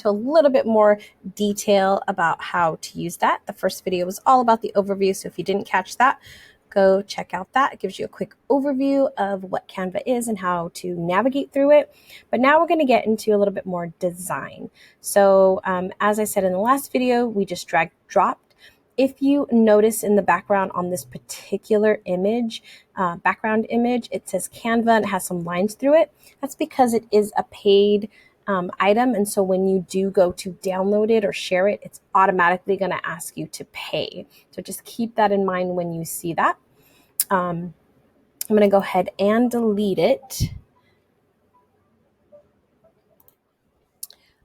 into a little bit more detail about how to use that. The first video was all about the overview, so if you didn't catch that, go check out that. It gives you a quick overview of what Canva is and how to navigate through it. But now we're going to get into a little bit more design. So as I said in the last video, we just drag dropped. If you notice in the background on this particular image, background image, it says Canva and it has some lines through it. That's because it is a paid item. And so when you do go to download it or share it, it's automatically going to ask you to pay. So just keep that in mind when you see that. I'm going to go ahead and delete it.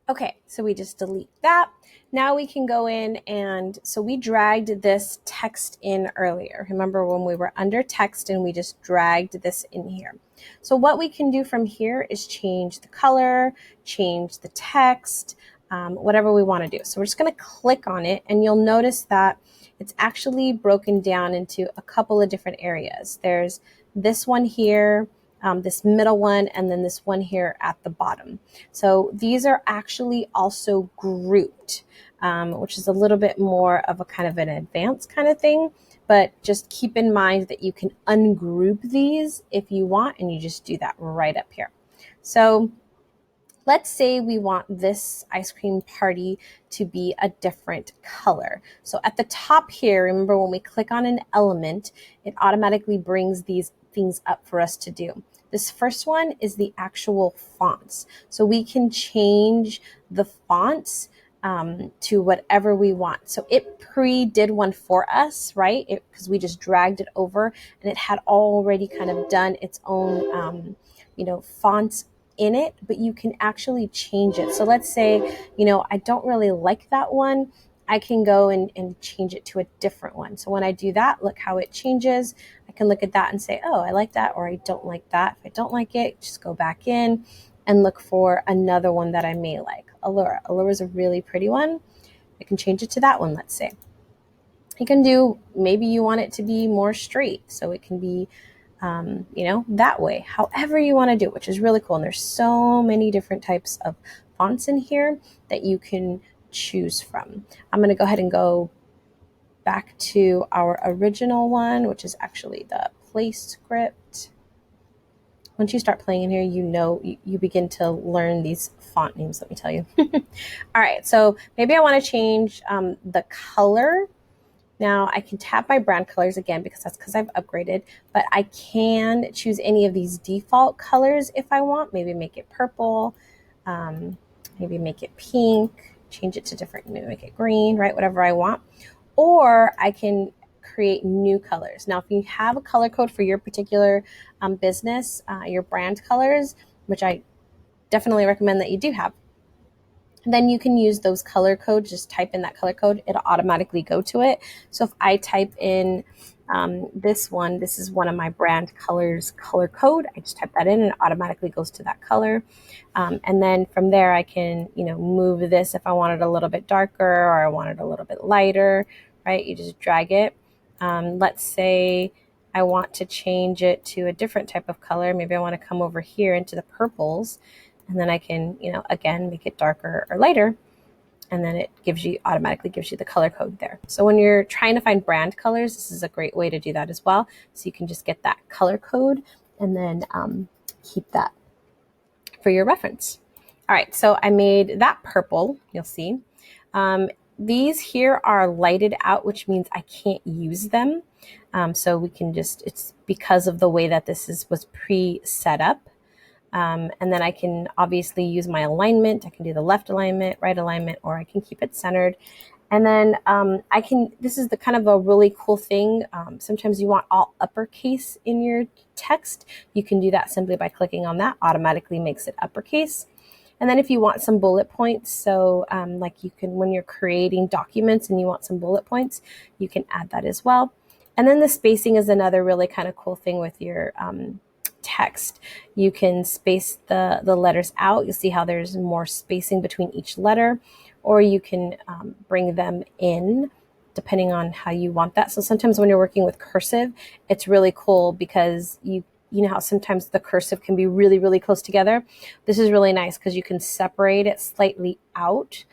Okay, so we just delete that. Now we can go in and so we dragged this text in earlier. Remember when we were under text and we just dragged this in here. So what we can do from here is change the color, change the text, whatever we want to do. So we're just going to click on it and you'll notice that it's actually broken down into a couple of different areas. There's this one here, this middle one, and then this one here at the bottom. So these are actually also grouped, which is a little bit more of a kind of an advanced kind of thing. But just keep in mind that you can ungroup these if you want, and you just do that right up here. So let's say we want this ice cream party to be a different color. So at the top here, remember when we click on an element, it automatically brings these things up for us to do. This first one is the actual fonts. So we can change the fonts to whatever we want. So it pre-did one for us, right? Because we just dragged it over and it had already kind of done its own, fonts in it, but you can actually change it. So let's say, I don't really like that one. I can go and change it to a different one. So when I do that, look how it changes. I can look at that and say, oh, I like that, or I don't like that. If I don't like it, just go back in and look for another one that I may like. Allura. Allura is a really pretty one. I can change it to that one, let's say. You can do, maybe you want it to be more straight, so it can be that way, however you want to do it, which is really cool. And there's so many different types of fonts in here that you can choose from. I'm going to go ahead and go back to our original one, which is actually the play script. Once you start playing in here, you begin to learn these font names, let me tell you. All right, so maybe I want to change the color. Now I can tap my brand colors again because I've upgraded, but I can choose any of these default colors if I want. Maybe make it purple, maybe make it pink, change it to different, maybe make it green, right? Whatever I want. Or I can create new colors. Now, if you have a color code for your particular business, your brand colors, which I definitely recommend that you do have, then you can use those color codes. Just type in that color code. It'll automatically go to it. So if I type in this is one of my brand colors color code. I just type that in and it automatically goes to that color. And then from there, I can, move this if I want it a little bit darker or I want it a little bit lighter, right? You just drag it. Let's say I want to change it to a different type of color. Maybe I want to come over here into the purples. And then I can, again, make it darker or lighter. And then it automatically gives you the color code there. So when you're trying to find brand colors, this is a great way to do that as well. So you can just get that color code and then keep that for your reference. All right, so I made that purple, you'll see. These here are lighted out, which means I can't use them. So we can it's because of the way that this was pre-set up. And then I can obviously use my alignment. I can do the left alignment, right alignment, or I can keep it centered. And then this is the kind of a really cool thing. Sometimes you want all uppercase in your text. You can do that simply by clicking on that, automatically makes it uppercase. And then if you want some bullet points, so like you can, when you're creating documents and you want some bullet points, you can add that as well. And then the spacing is another really kind of cool thing with your text. You can space the letters out. You'll see how there's more spacing between each letter, or you can bring them in depending on how you want that. So sometimes when you're working with cursive, it's really cool because you you know how sometimes the cursive can be really, really close together. This is really nice because you can separate it slightly out,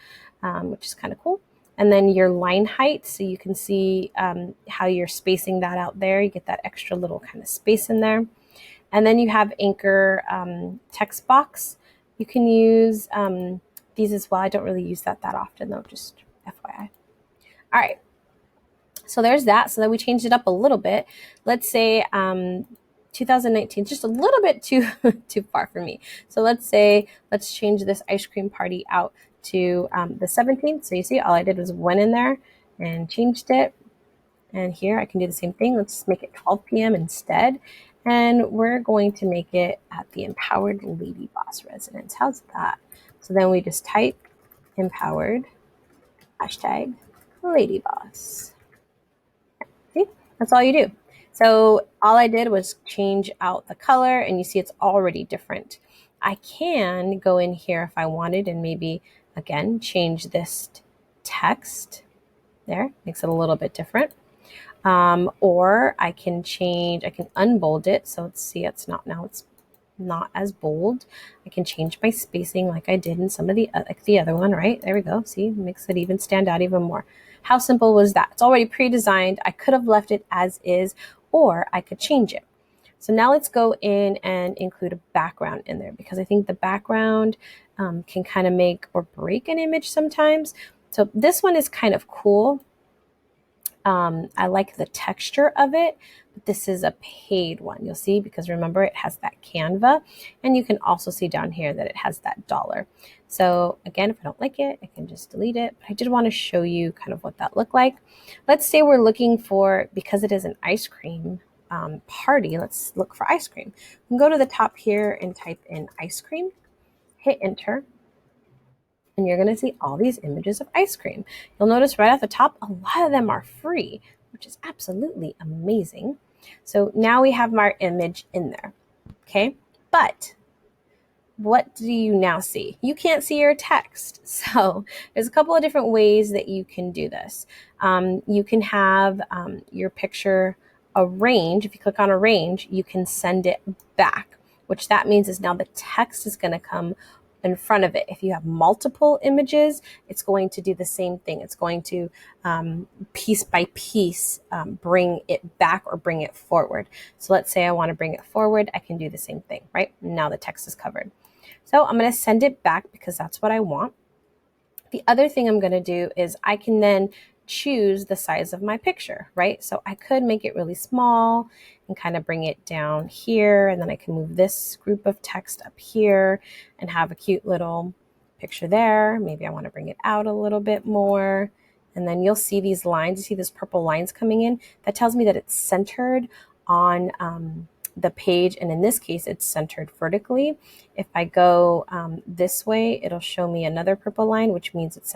which is kind of cool. And then your line height, so you can see how you're spacing that out there. You get that extra little kind of space in there. And then you have anchor text box. You can use these as well. I don't really use that often though, just FYI. All right, so there's that. So then we changed it up a little bit. Let's say 2019, just a little bit too too far for me. So let's change this ice cream party out to the 17th. So you see, all I did was went in there and changed it. And here I can do the same thing. Let's make it 12 p.m. instead. And we're going to make it at the Empowered Lady Boss residence. How's that? So then we just type empowered hashtag Lady Boss. See, that's all you do. So all I did was change out the color, and you see it's already different. I can go in here if I wanted and maybe, again, change this text. There, makes it a little bit different. Or I can unbold it. So let's see, it's not as bold. I can change my spacing like I did in some of like the other one, right? There we go. See, it makes it even stand out even more. How simple was that? It's already pre-designed. I could have left it as is, or I could change it. So now let's go in and include a background in there, because I think the background can kind of make or break an image sometimes. So this one is kind of cool. I like the texture of it, but this is a paid one. You'll see, because remember, it has that Canva, and you can also see down here that it has that $. So again, if I don't like it, I can just delete it. But I did want to show you kind of what that looked like. Let's say we're looking for, because it is an ice cream party, let's look for ice cream. We can go to the top here and type in ice cream, hit enter, and you're going to see all these images of ice cream. You'll notice right at the top, a lot of them are free, which is absolutely amazing. So now we have our image in there, okay? But what do you now see? You can't see your text. So there's a couple of different ways that you can do this. You can have your picture arrange. If you click on arrange, you can send it back, which that means is now the text is going to come in front of it. If you have multiple images, it's going to do the same thing. It's going to piece by piece bring it back or bring it forward. So let's say I want to bring it forward. I can do the same thing, right? Now the text is covered. So I'm going to send it back because that's what I want. The other thing I'm going to do is I can then choose the size of my picture, right? So I could make it really small and kind of bring it down here. And then I can move this group of text up here and have a cute little picture there. Maybe I want to bring it out a little bit more. And then you'll see these lines. You see these purple lines coming in? That tells me that it's centered on the page, and in this case it's centered vertically. If I go this way, it'll show me another purple line, which means it's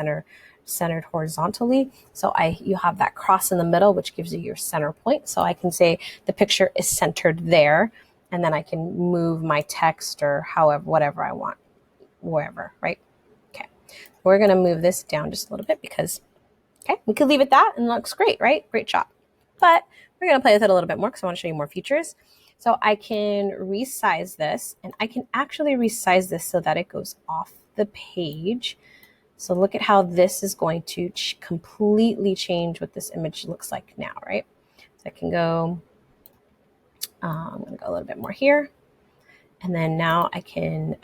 centered horizontally. So you have that cross in the middle, which gives you your center point. So I can say the picture is centered there, and then I can move my text or however, whatever I want, wherever, right? Okay, we're going to move this down just a little bit because, okay, we could leave it that and it looks great, right? Great shot. But we're going to play with it a little bit more because I want to show you more features. So I can resize this, and I can actually resize this so that it goes off the page. So look at how this is going to completely change what this image looks like now, right? So I can go, I'm going to go a little bit more here. And then now I can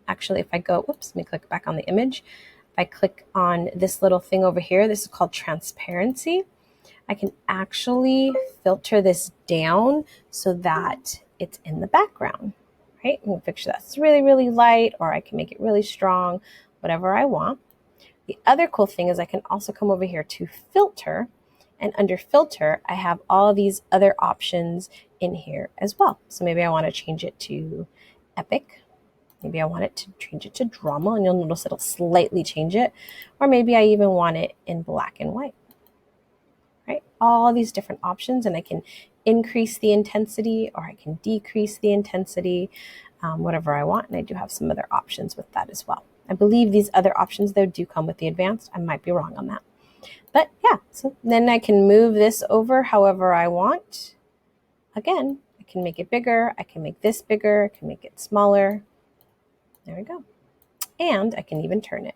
actually, if I go, whoops, let me click back on the image. If I click on this little thing over here, this is called transparency. I can actually filter this down so that it's in the background, right? I'm going to picture that's really, really light, or I can make it really strong, whatever I want. The other cool thing is I can also come over here to filter, and under filter, I have all these other options in here as well. So maybe I want to change it to epic. Maybe I want it to change it to drama, and you'll notice it'll slightly change it. Or maybe I even want it in black and white. Right? All these different options, and I can increase the intensity or I can decrease the intensity, whatever I want. And I do have some other options with that as well. I believe these other options though do come with the advanced. I might be wrong on that. But yeah, so then I can move this over however I want. Again, I can make it bigger. I can make this bigger. I can make it smaller. There we go. And I can even turn it.